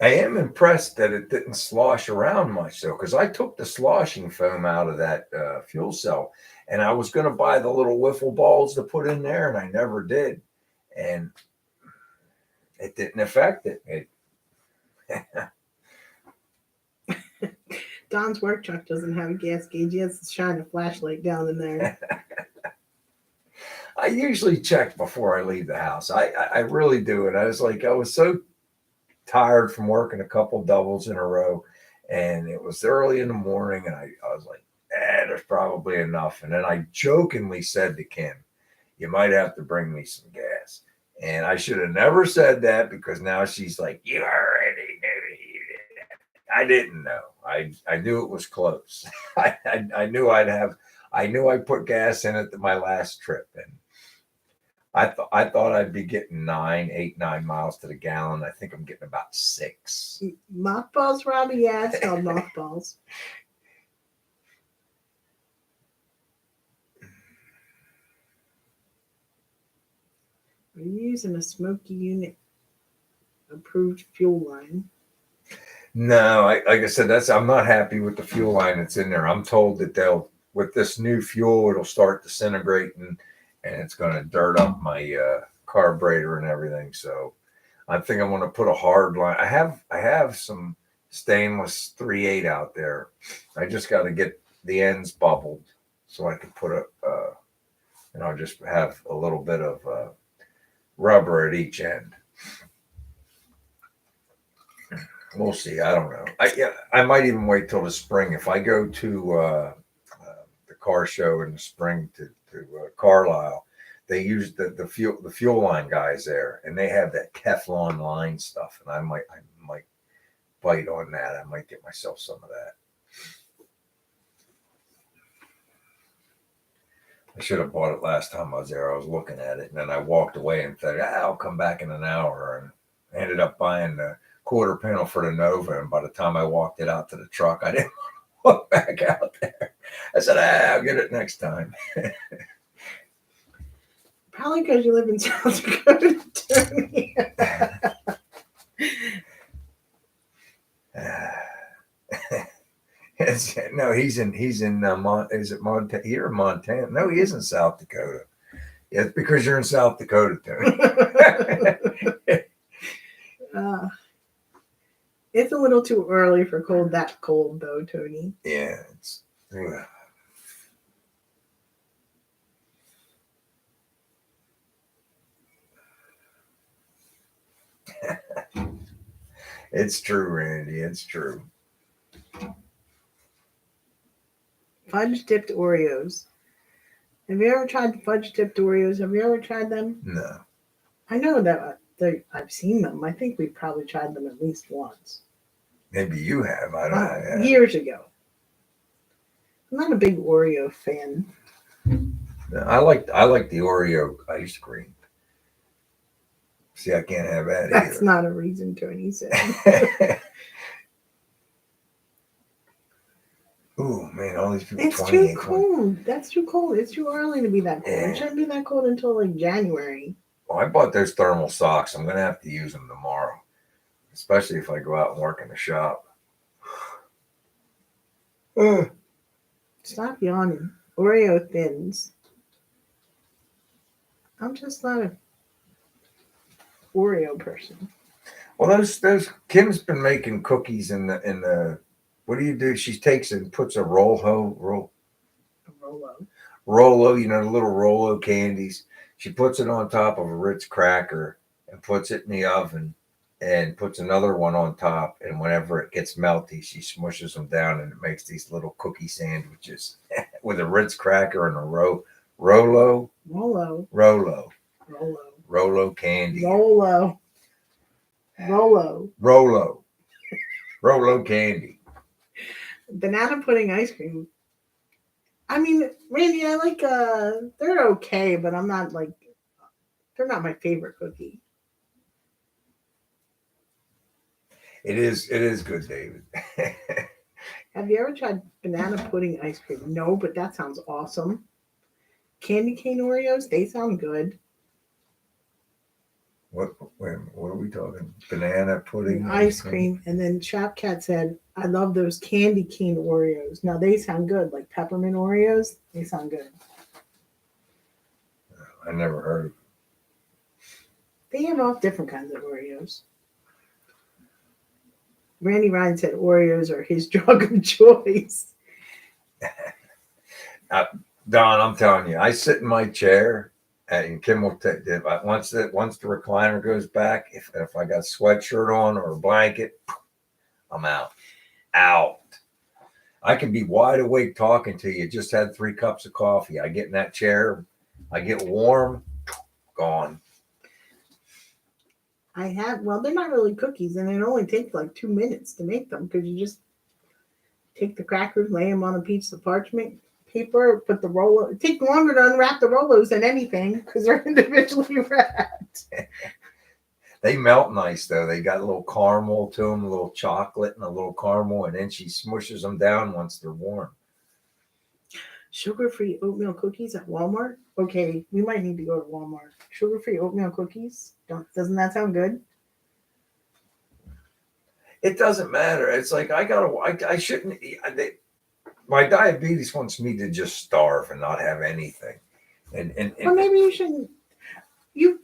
I am impressed that it didn't slosh around much, though, because I took the sloshing foam out of that fuel cell, and I was going to buy the little wiffle balls to put in there, and I never did. And it didn't affect it. Don's work truck doesn't have a gas gauge. He has to shine a flashlight down in there. I usually check before I leave the house. I really do. And I was so tired from working a couple doubles in a row. And it was early in the morning. And I was like, there's probably enough. And then I jokingly said to Kim, you might have to bring me some gas. And I should have never said that, because now she's like, you already knew you did that. I didn't know. I knew it was close. I knew I put gas in it my last trip. And I thought I'd be getting 9 miles to the gallon. I think I'm getting about 6. Mothballs, Robbie? Yeah, it's called mothballs. Are you using a smoky unit approved fuel line? No, like I said, I'm not happy with the fuel line that's in there. I'm told that with this new fuel, it'll start disintegrating, and it's going to dirt up my carburetor and everything. So I think I'm going to put a hard line. I have some stainless 3/8 out there. I just got to get the ends bubbled so I can put and I'll just have a little bit of rubber at each end. We'll see. I don't know. I might even wait till the spring. If I go to the car show in the spring to Carlisle, they use the fuel line guys there, and they have that Teflon line stuff, and I might bite on that. I might get myself some of that. I should have bought it last time I was there. I was looking at it, and then I walked away and said, I'll come back in an hour, and I ended up buying the quarter panel for the Nova, and by the time I walked it out to the truck, I didn't walk back out there. I said, I'll get it next time. Probably because you live in South Dakota, Tony. No, he's in is it Montana? Here in Montana? No, he is in South Dakota. Yeah, it's because you're in South Dakota, Tony. It's a little too early for that cold, though, Tony. Yeah, it's true, Randy. It's true. Fudge dipped Oreos. Have you ever tried fudge dipped Oreos? Have you ever tried them? No. I know that I've seen them. I think we've probably tried them at least once. Maybe you have. I don't know. Years ago. I'm not a big Oreo fan. I like the Oreo ice cream. See, I can't have that either. That's not a reason, Tony said. Ooh, man, all these people. It's too cold. That's too cold. It's too early to be that cold. Yeah. It shouldn't be that cold until like January. Well, I bought those thermal socks. I'm going to have to use them tomorrow, especially if I go out and work in the shop. Stop yawning. Oreo thins. I'm just not a Oreo person. Well, those Kim's been making cookies in the. What do? She takes and puts a Rolo, you know, the little Rolo candies. She puts it on top of a Ritz cracker and puts it in the oven and puts another one on top. And whenever it gets melty, she smushes them down and it makes these little cookie sandwiches with a Ritz cracker and a Rolo candy. Rolo candy. Banana pudding ice cream. I mean, Randy, I like they're okay, but I'm not like they're not my favorite cookie. It is good, David. Have you ever tried banana pudding ice cream? No, but that sounds awesome. Candy cane Oreos, they sound good. What are we talking? Banana pudding ice cream. And then Chap Cat said, I love those candy cane Oreos. Now they sound good, like peppermint Oreos. They sound good. I never heard of them. They have all different kinds of Oreos. Randy Ryan said Oreos are his drug of choice. Don, I'm telling you, I sit in my chair and Kim will take it. Once the recliner goes back, if I got a sweatshirt on or a blanket, I'm out. I can be wide awake talking to you. Just had 3 cups of coffee. I get in that chair, I get warm, gone. They're not really cookies, and it only takes like 2 minutes to make them because you just take the crackers, lay them on a piece of parchment paper, put the Rolo. It takes longer to unwrap the Rolos than anything because they're individually wrapped. They melt nice though. They got a little caramel to them, a little chocolate and a little caramel, and then she smushes them down once they're warm. Sugar-free oatmeal cookies at Walmart? Okay, we might need to go to Walmart. Sugar-free oatmeal cookies? Doesn't that sound good? It doesn't matter. It's like I shouldn't eat. My diabetes wants me to just starve and not have anything. Or maybe you shouldn't. You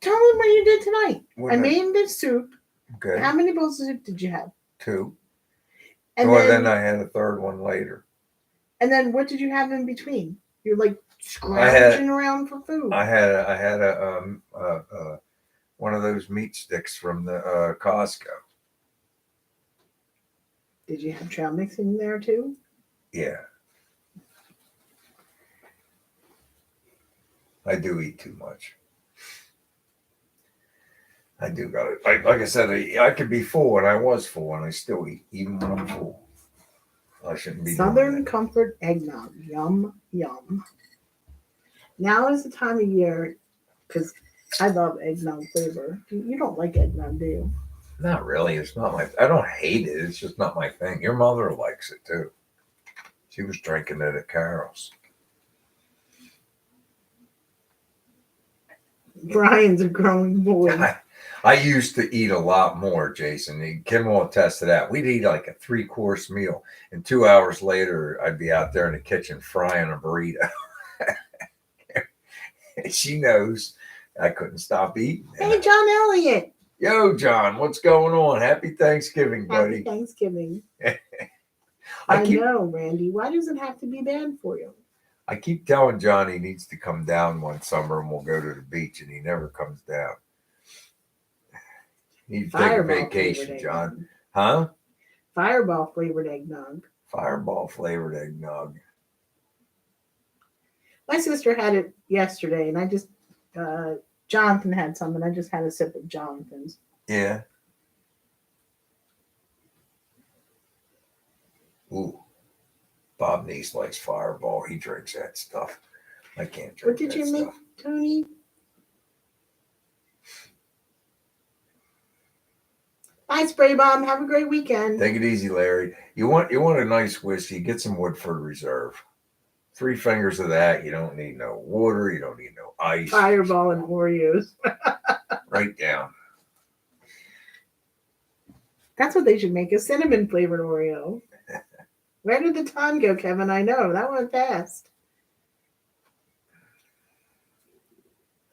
tell them what you did tonight. I made the soup. Okay. How many bowls of soup did you have? 2. And then I had a third one later. And then what did you have in between? You're like scrounging around for food. I had a one of those meat sticks from the Costco. Did you have trail mix in there too? Yeah. I do eat too much. I do got it. Like I said, I could be full, and I was full, and I still eat, even when I'm full. I shouldn't be. Southern Comfort eggnog. Yum, yum. Now is the time of year, because I love eggnog flavor. You don't like eggnog, do you? Not really. It's not my. I don't hate it. It's just not my thing. Your mother likes it too. She was drinking it at Carol's. Brian's a growing boy. I used to eat a lot more, Jason. Kim will attest to that. We'd eat like a 3-course meal, and 2 hours later, I'd be out there in the kitchen frying a burrito. She knows I couldn't stop eating. Hey, John Elliott. Yo, John, what's going on? Happy Thanksgiving, buddy. Happy Thanksgiving. I know, Randy. Why does it have to be bad for you? I keep telling John he needs to come down one summer and we'll go to the beach, and he never comes down. You need to take a vacation, John. Huh? Fireball flavored eggnog. Fireball flavored eggnog. My sister had it yesterday, and I just, Jonathan had some, and I just had a sip of Jonathan's. Yeah. Ooh. Bob Neese likes Fireball. He drinks that stuff. I can't drink that. What did you make, Tony? Bye, Spray Bomb. Have a great weekend. Take it easy, Larry. You want a nice whiskey, get some Woodford Reserve. 3 fingers of that. You don't need no water. You don't need no ice. Fireball and Oreos. Right down. That's what they should make, a cinnamon flavored Oreo. Where did the time go, Kevin? I know. That went fast.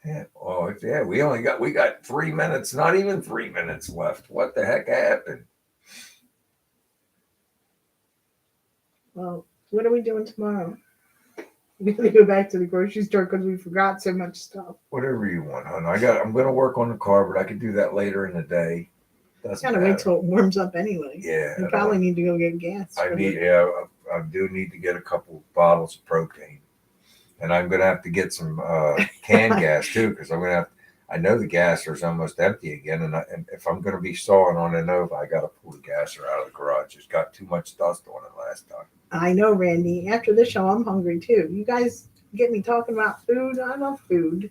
Yeah. Oh, yeah. We got 3 minutes, not even 3 minutes left. What the heck happened? Well, what are we doing tomorrow? We're gonna go back to the grocery store because we forgot so much stuff. Whatever you want, hon. I'm gonna work on the car, but I could do that later in the day. Gotta wait till it warms up anyway. Yeah. You probably need to go get gas. I do need to get a couple bottles of propane. And I'm gonna have to get some canned gas too, because I know the gasser is almost empty again, and if I'm gonna be sawing on a Nova, I gotta pull the gasser out of the garage. It's got too much dust on it last time. I know, Randy. After this show, I'm hungry too. You guys get me talking about food. I love food.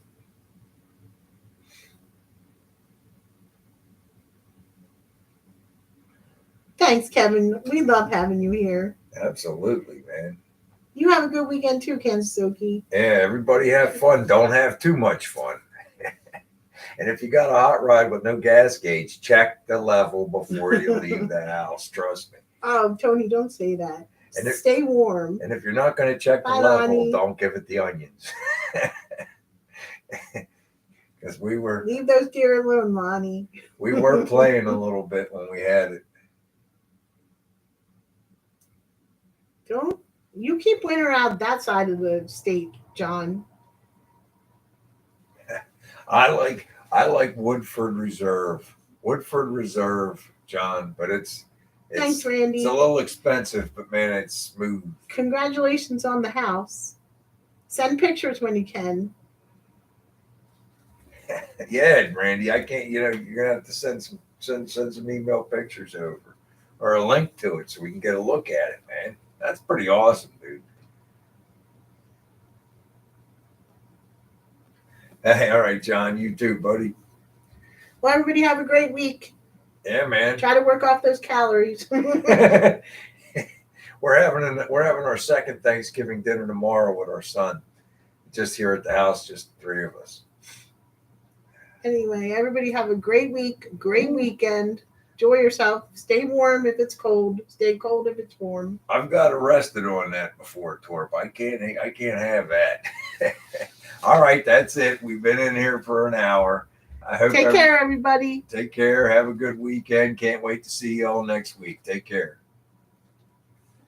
Thanks, Kevin. We love having you here. Absolutely, man. You have a good weekend too, Kansas Okie. Yeah, everybody have fun. Don't have too much fun. And if you got a hot rod with no gas gauge, check the level before you leave the house. Trust me. Oh, Tony, don't say that. Stay warm. And if you're not going to check the level, Lonnie, don't give it the onions. Because leave those deer alone, Lonnie. We were playing a little bit when we had it. Don't you keep winter out that side of the state, John. I like Woodford Reserve. Woodford Reserve, John, but it's thanks, Randy. It's a little expensive, but man, it's smooth. Congratulations on the house. Send pictures when you can. Yeah, Randy, I can't. You're gonna have to send some email pictures over, or a link to it, so we can get a look at it, man. That's pretty awesome, dude. Hey, all right, John. You too, buddy. Well, everybody have a great week. Yeah, man. Try to work off those calories. We're having our second Thanksgiving dinner tomorrow with our son. Just here at the house, just 3 of us. Anyway, everybody have a great week, great weekend. enjoy yourself. Stay warm if it's cold. Stay cold if it's warm. I've got arrested on that before, Torp. I can't have that. All right, that's it. We've been in here for an hour. I hope Take care, everybody. Take care. Have a good weekend. Can't wait to see y'all next week. Take care.